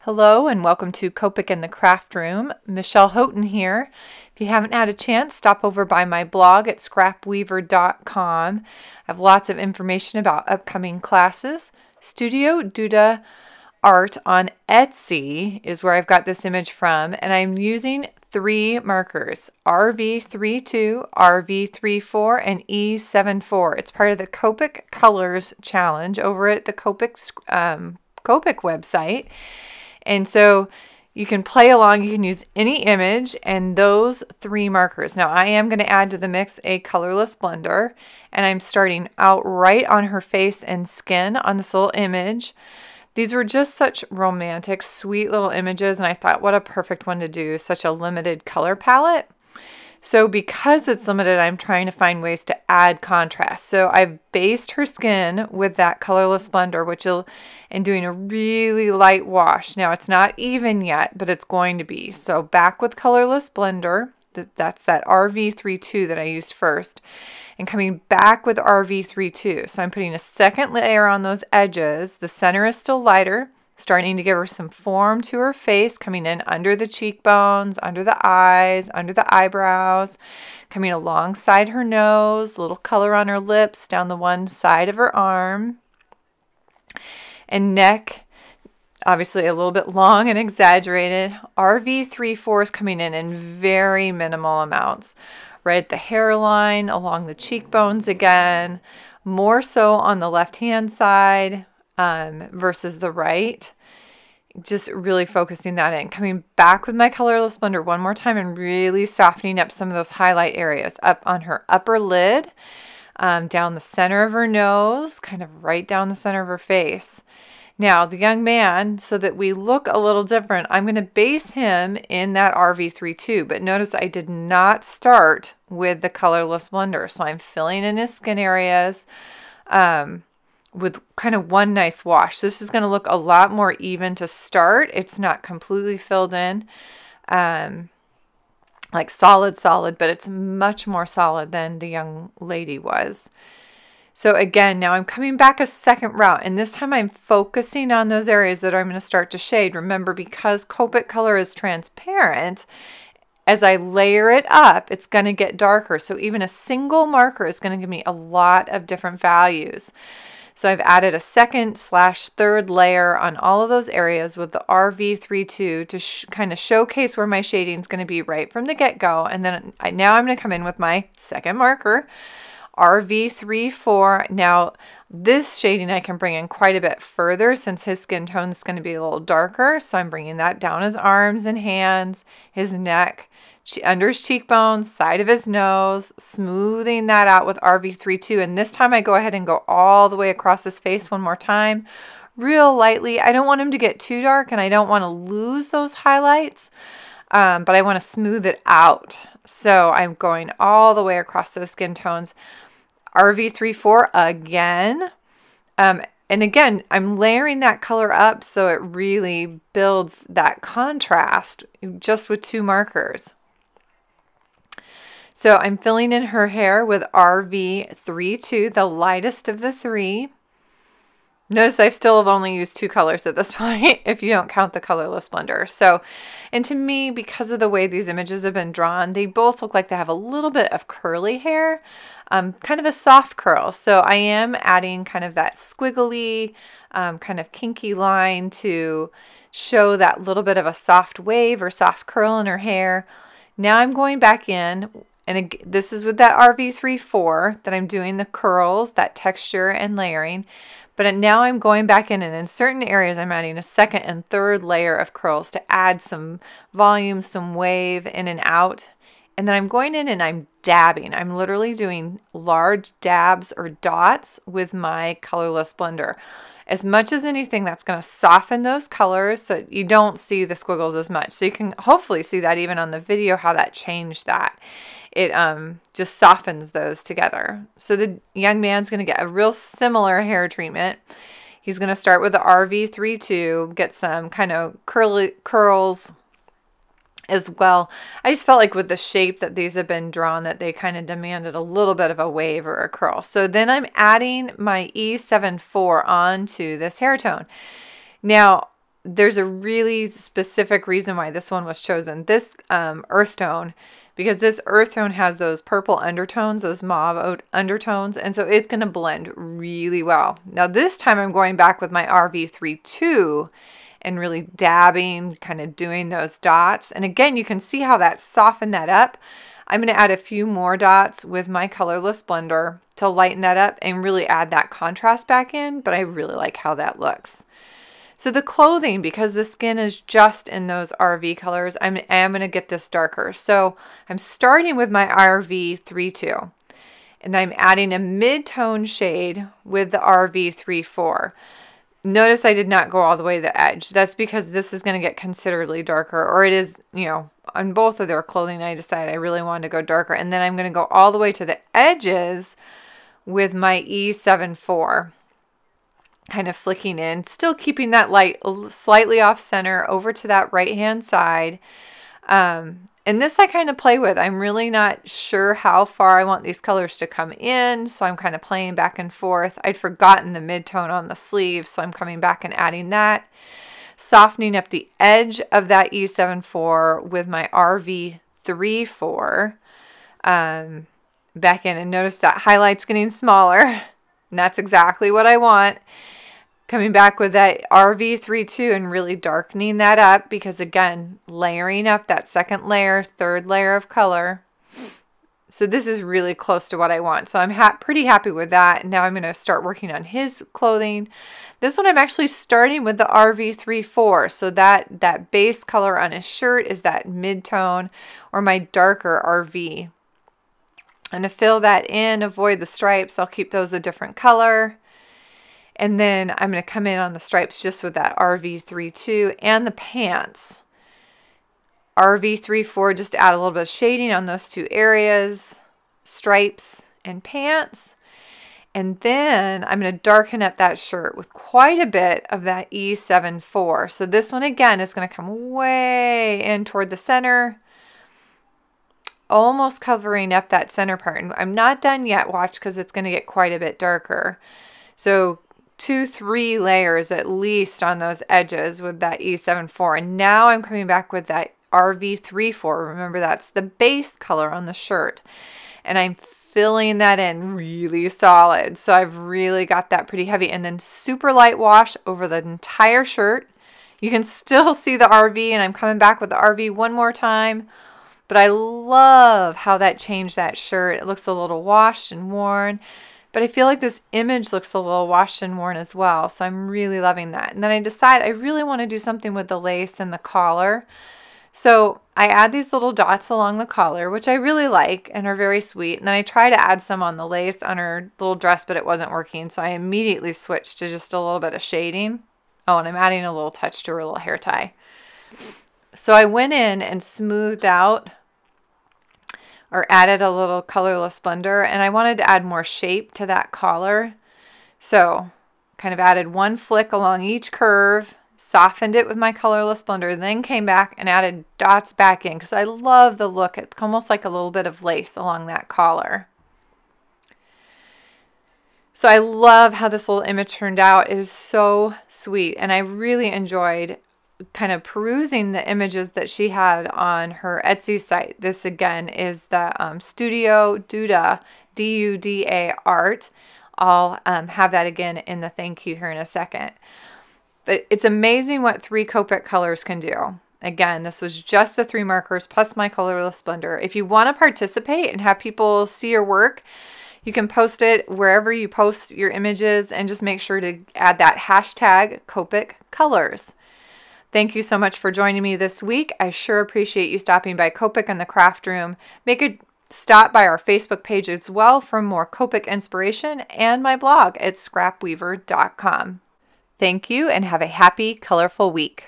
Hello and welcome to Copic in the Craft Room. Michelle Houghton here. If you haven't had a chance, stop over by my blog at scrapweaver.com. I have lots of information about upcoming classes. Studio Duda art on Etsy is where I've got this image from, and I'm using 3 markers, RV32, RV34, and E74. It's part of the Copic Colors Challenge over at the Copic website. And so you can play along, you can use any image and those 3 markers. Now I am going to add to the mix a colorless blender, and I'm starting out right on her face and skin on this little image. These were just such romantic, sweet little images, and I thought what a perfect one to do, such a limited color palette. So because it's limited, I'm trying to find ways to add contrast. So I've based her skin with that colorless blender, and doing a really light wash. Now it's not even yet, but it's going to be. So back with colorless blender, that's that RV32 that I used first, and coming back with RV32. So I'm putting a second layer on those edges. The center is still lighter, starting to give her some form to her face, coming in under the cheekbones, under the eyes, under the eyebrows, coming alongside her nose, a little color on her lips, down the one side of her arm. And neck, obviously a little bit long and exaggerated. RV34 is coming in very minimal amounts. Right at the hairline, along the cheekbones again, more so on the left-hand side versus the right. Just really focusing that in. Coming back with my colorless blender one more time and really softening up some of those highlight areas. Up on her upper lid, down the center of her nose, kind of right down the center of her face. Now, the young man, so that we look a little different, I'm going to base him in that RV32, but notice I did not start with the colorless blender. So I'm filling in his skin areas with kind of one nice wash. This is going to look a lot more even to start. It's not completely filled in, like solid, but it's much more solid than the young lady was. So again, now I'm coming back a second route, and this time I'm focusing on those areas that I'm going to start to shade. Remember, because Copic color is transparent, as I layer it up, it's going to get darker. So even a single marker is going to give me a lot of different values. So I've added a second/third layer on all of those areas with the RV32 to kind of showcase where my shading is going to be right from the get-go. And then now I'm going to come in with my second marker, RV34. Now this shading I can bring in quite a bit further since his skin tone is going to be a little darker. So I'm bringing that down his arms and hands, his neck, under his cheekbones, side of his nose, smoothing that out with RV32. And this time I go ahead and go all the way across his face one more time, real lightly. I don't want him to get too dark, and I don't want to lose those highlights, but I want to smooth it out. So I'm going all the way across those skin tones. RV34 again. And again, I'm layering that color up so it really builds that contrast just with 2 markers. So I'm filling in her hair with RV32, the lightest of the 3. Notice I still have only used 2 colors at this point, if you don't count the colorless blender. So, and to me, because of the way these images have been drawn, they both look like they have a little bit of curly hair, kind of a soft curl. So I am adding kind of that squiggly, kind of kinky line to show that little bit of a soft wave or soft curl in her hair. Now I'm going back in, and this is with that RV34 that I'm doing the curls, that texture and layering. But now I'm going back in, and in certain areas I'm adding a second and third layer of curls to add some volume, some wave in and out. And then I'm going in and I'm dabbing. I'm literally doing large dabs or dots with my colorless blender. As much as anything, that's going to soften those colors so you don't see the squiggles as much. So you can hopefully see that even on the video, how that changed that. It just softens those together. So the young man's going to get a real similar hair treatment. He's going to start with the RV32, get some kind of curly curls as well. I just felt like with the shape that these have been drawn that they kind of demanded a little bit of a wave or a curl. So then I'm adding my E74 onto this hair tone. Now, there's a really specific reason why this one was chosen. This earth tone, because this earth tone has those purple undertones, those mauve undertones, and so it's going to blend really well. Now this time I'm going back with my RV32 and really dabbing, kind of doing those dots. And again, you can see how that softened that up. I'm going to add a few more dots with my colorless blender to lighten that up and really add that contrast back in, but I really like how that looks. So the clothing, because the skin is just in those RV colors, I am going to get this darker. So I'm starting with my RV32, and I'm adding a mid-tone shade with the RV34. Notice I did not go all the way to the edge. That's because this is going to get considerably darker, or it is, you know, on both of their clothing, I decided I really wanted to go darker. And then I'm going to go all the way to the edges with my E74, kind of flicking in, still keeping that light slightly off center over to that right-hand side. And this I kind of play with. I'm really not sure how far I want these colors to come in, so I'm kind of playing back and forth. I'd forgotten the mid-tone on the sleeve, so I'm coming back and adding that. Softening up the edge of that E74 with my RV34 back in. And notice that highlight's getting smaller, and that's exactly what I want. Coming back with that RV32 and really darkening that up, because again, layering up that second layer, third layer of color. So this is really close to what I want. So I'm pretty happy with that. And now I'm going to start working on his clothing. This one I'm actually starting with the RV34. So that base color on his shirt is that mid-tone or my darker RV. And to fill that in, avoid the stripes, I'll keep those a different color. And then I'm going to come in on the stripes just with that RV32 and the pants. RV34, just to add a little bit of shading on those two areas, stripes and pants. And then I'm going to darken up that shirt with quite a bit of that E74. So this one again is going to come way in toward the center, almost covering up that center part. And I'm not done yet, watch, because it's going to get quite a bit darker. So 2-3 layers at least on those edges with that E74. And now I'm coming back with that RV34. Remember, that's the base color on the shirt. And I'm filling that in really solid. So I've really got that pretty heavy. And then super light wash over the entire shirt. You can still see the RV, and I'm coming back with the RV one more time. But I love how that changed that shirt. It looks a little washed and worn. But I feel like this image looks a little washed and worn as well. So I'm really loving that. And then I decide I really want to do something with the lace and the collar. So I add these little dots along the collar, which I really like and are very sweet. And then I try to add some on the lace on her little dress, but it wasn't working. So I immediately switched to just a little bit of shading. Oh, and I'm adding a little touch to her little hair tie. So I went in and smoothed out or added a little colorless blender, and I wanted to add more shape to that collar. So kind of added one flick along each curve, softened it with my colorless blender, then came back and added dots back in because I love the look. It's almost like a little bit of lace along that collar. So I love how this little image turned out. It is so sweet, and I really enjoyed kind of perusing the images that she had on her Etsy site. This again is the Studio Duda, D-U-D-A art. I'll have that again in the thank you here in a second. But it's amazing what 3 Copic colors can do. Again, this was just the 3 markers plus my colorless blender. If you want to participate and have people see your work, you can post it wherever you post your images, and just make sure to add that hashtag Copic colors. Thank you so much for joining me this week. I sure appreciate you stopping by Copic and the Craft Room. Make a stop by our Facebook page as well for more Copic inspiration, and my blog at scrapweaver.com. Thank you, and have a happy, colorful week.